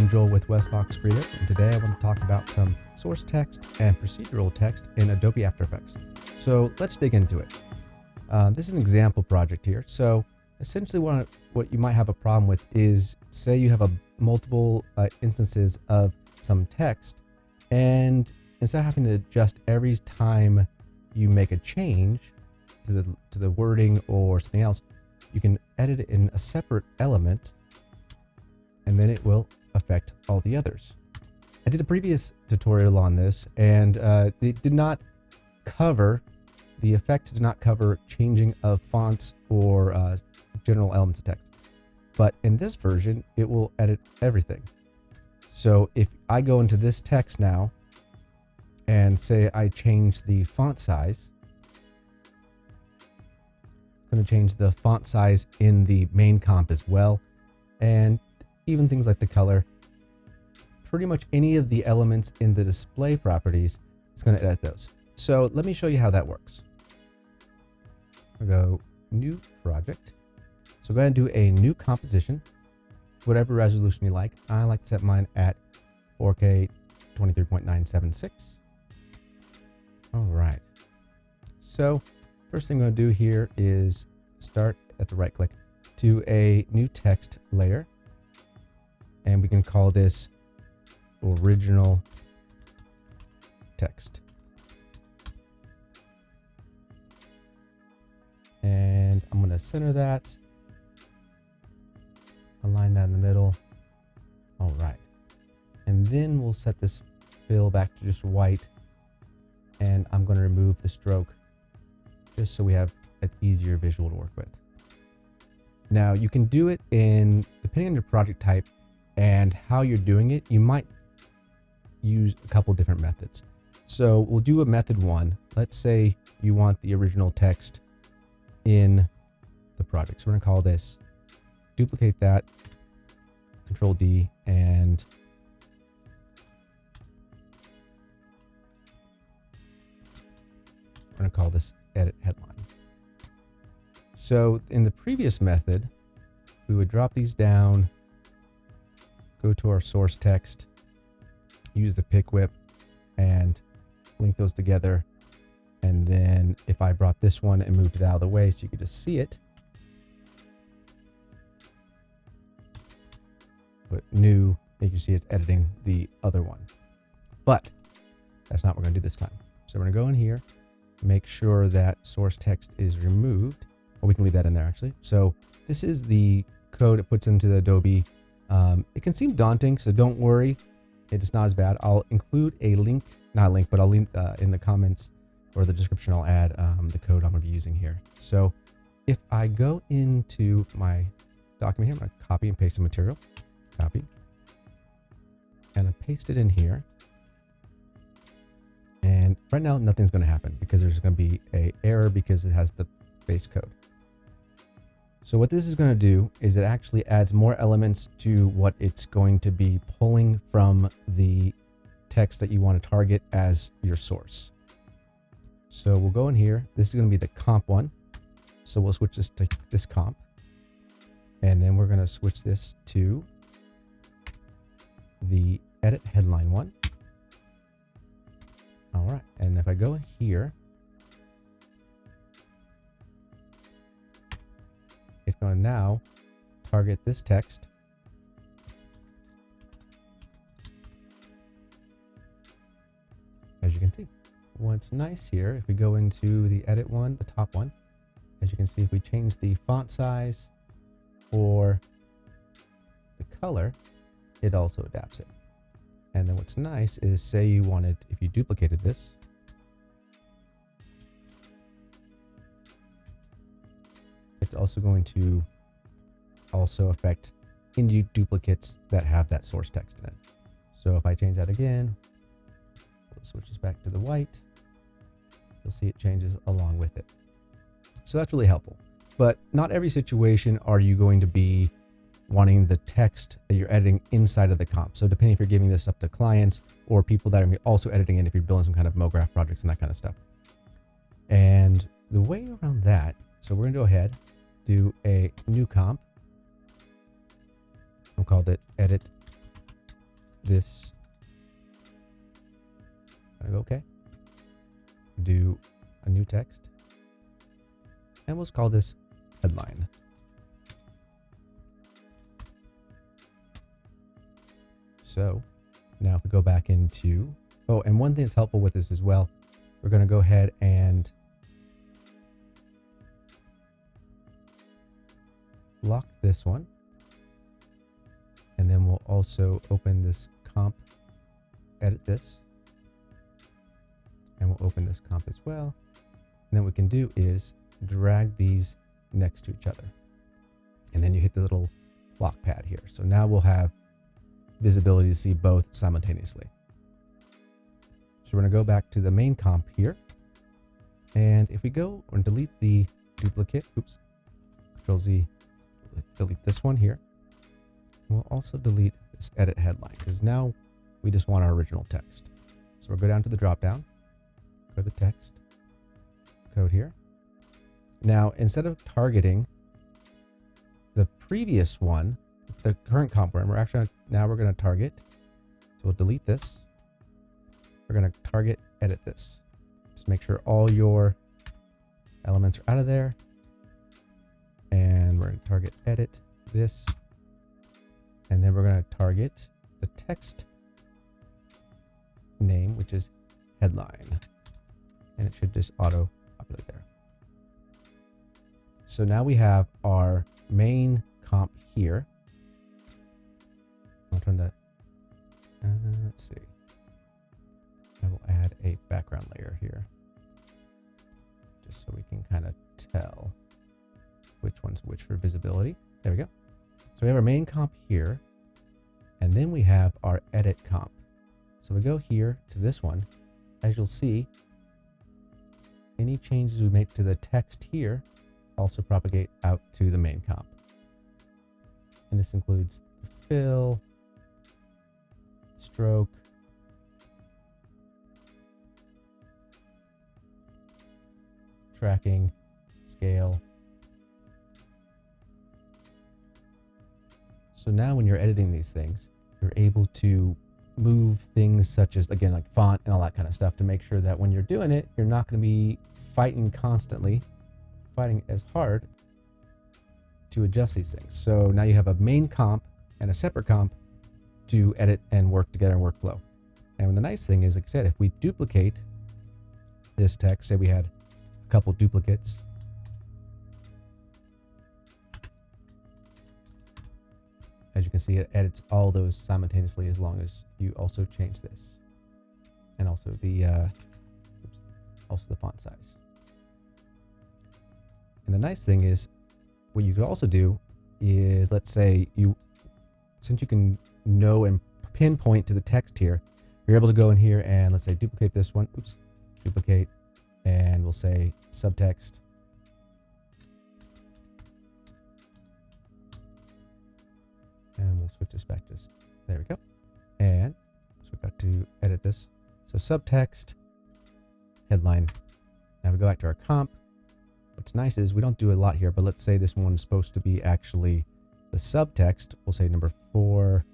I'm Joel with Westbox Creative, and today I want to talk about some source text and procedural text in Adobe After Effects. So let's dig into it. This is an example project here. So essentially what you might have a problem with is, say you have multiple instances of some text, and instead of having to adjust every time you make a change to the wording or something else, you can edit it in a separate element, and then it will affect all the others. I did a previous tutorial on this, and the effect did not cover changing of fonts or general elements of text. But in this version, it will edit everything. So if I go into this text now and say I change the font size, it's going to change the font size in the main comp as well, and even things like the color. Pretty much any of the elements in the display properties, it's going to edit those. So let me show you how that works. I'll go new project. So go ahead and do a new composition, whatever resolution you like. I like to set mine at 4K 23.976. All right. So first thing I'm going to do here is start at the right click to a new text layer. And we can call this original text. And I'm going to center that, align that in the middle. All right. And then we'll set this fill back to just white. And I'm going to remove the stroke just so we have an easier visual to work with. Now you can do it depending on your project type and how you're doing it, you might use a couple different methods. So we'll do a method one. Let's say you want the original text in the project. So we're going to call this, duplicate that, Control D, and we're going to call this edit headline. So in the previous method, we would drop these down, go to our source text, use the pick whip, and link those together. And then if I brought this one and moved it out of the way so you could just see it, but new, you can see it's editing the other one. But that's not what we're going to do this time. So we're going to go in here, make sure that source text is removed. Or we can leave that in there actually. So this is the code it puts into the Adobe. It can seem daunting, so don't worry. It is not as bad. I'll include a link, not a link, but I'll link in the comments or the description. I'll add the code I'm going to be using here. So if I go into my document here, I'm going to copy and paste the material. Copy. And I paste it in here. And right now, nothing's going to happen because there's going to be an error because it has the base code. So what this is going to do is it actually adds more elements to what it's going to be pulling from the text that you want to target as your source. So we'll go in here. This is going to be the comp one. So we'll switch this to this comp. And then we're going to switch this to the edit headline one. All right. And if I go in here, it's going to now target this text. As you can see, what's nice here, if we go into the edit one, the top one, as you can see, if we change the font size or the color, it also adapts it. And then what's nice is, say you wanted, if you duplicated this, it's also going to affect any duplicates that have that source text in it. So if I change that again, we'll switch this back to the white, you'll see it changes along with it. So that's really helpful. But not every situation are you going to be wanting the text that you're editing inside of the comp. So depending if you're giving this up to clients or people that are also editing it, if you're building some kind of MoGraph projects and that kind of stuff. And the way around that, so we're going to go ahead, do a new comp. I'll call it edit this. Go okay. Do a new text. And we'll just call this headline. So now if we go back into, oh, and one thing that's helpful with this as well, we're going to go ahead and lock this one. And then we'll also open this comp, edit this. And we'll open this comp as well. And then what we can do is drag these next to each other. And then you hit the little lock pad here. So now we'll have visibility to see both simultaneously. So we're going to go back to the main comp here. And if we go and delete the duplicate, oops, Control Z, delete this one here. We'll also delete this edit headline because now we just want our original text. So we'll go down to the drop down for the text code here. Now, instead of targeting the previous one, the current comp we're actually now we're going to target. So we'll delete this. We're going to target edit this. Just make sure all your elements are out of there. And we're going to target edit this. And then we're going to target the text name, which is headline. And it should just auto populate there. So now we have our main comp here. I'll turn that, let's see. I will add a background layer here. Just so we can kind of tell which one's which for visibility. There we go. So we have our main comp here. And then we have our edit comp. So we go here to this one. As you'll see, any changes we make to the text here also propagate out to the main comp. And this includes the fill, stroke, tracking, scale. So now when you're editing these things, you're able to move things such as, again, like font and all that kind of stuff to make sure that when you're doing it, you're not going to be fighting as hard to adjust these things. So now you have a main comp and a separate comp to edit and work together in workflow. And the nice thing is, like I said, if we duplicate this text, say we had a couple duplicates, as you can see, it edits all those simultaneously as long as you also change this. And also the font size. And the nice thing is, what you could also do is, let's say since you can know and pinpoint to the text here, you're able to go in here and let's say duplicate this one, duplicate, and we'll say subtext. And we'll switch this back to, there we go. And so we've got to edit this. So subtext, headline. Now we go back to our comp. What's nice is we don't do a lot here, but let's say this one's supposed to be actually the subtext. We'll say number 4.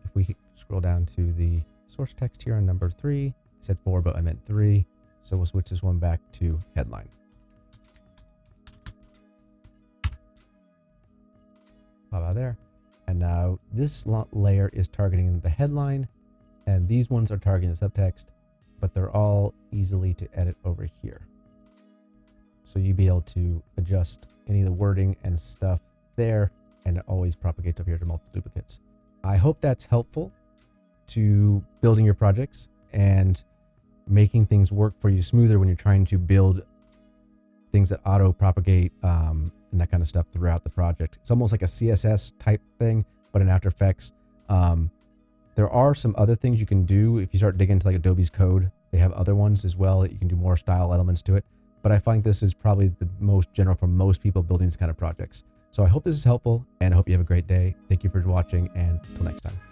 If we scroll down to the source text here on number 3, I said 4, but I meant 3. So we'll switch this one back to headline. Pop out there. And now this layer is targeting the headline, and these ones are targeting the subtext, but they're all easily to edit over here. So you'll be able to adjust any of the wording and stuff there, and it always propagates up here to multiple duplicates. I hope that's helpful to building your projects and making things work for you smoother when you're trying to build things that auto propagate and that kind of stuff throughout the project. It's almost like a CSS type thing, but in After Effects. There are some other things you can do if you start digging into like Adobe's code. They have other ones as well that you can do more style elements to it. But I find this is probably the most general for most people building these kind of projects. So I hope this is helpful, and I hope you have a great day. Thank you for watching, and until next time.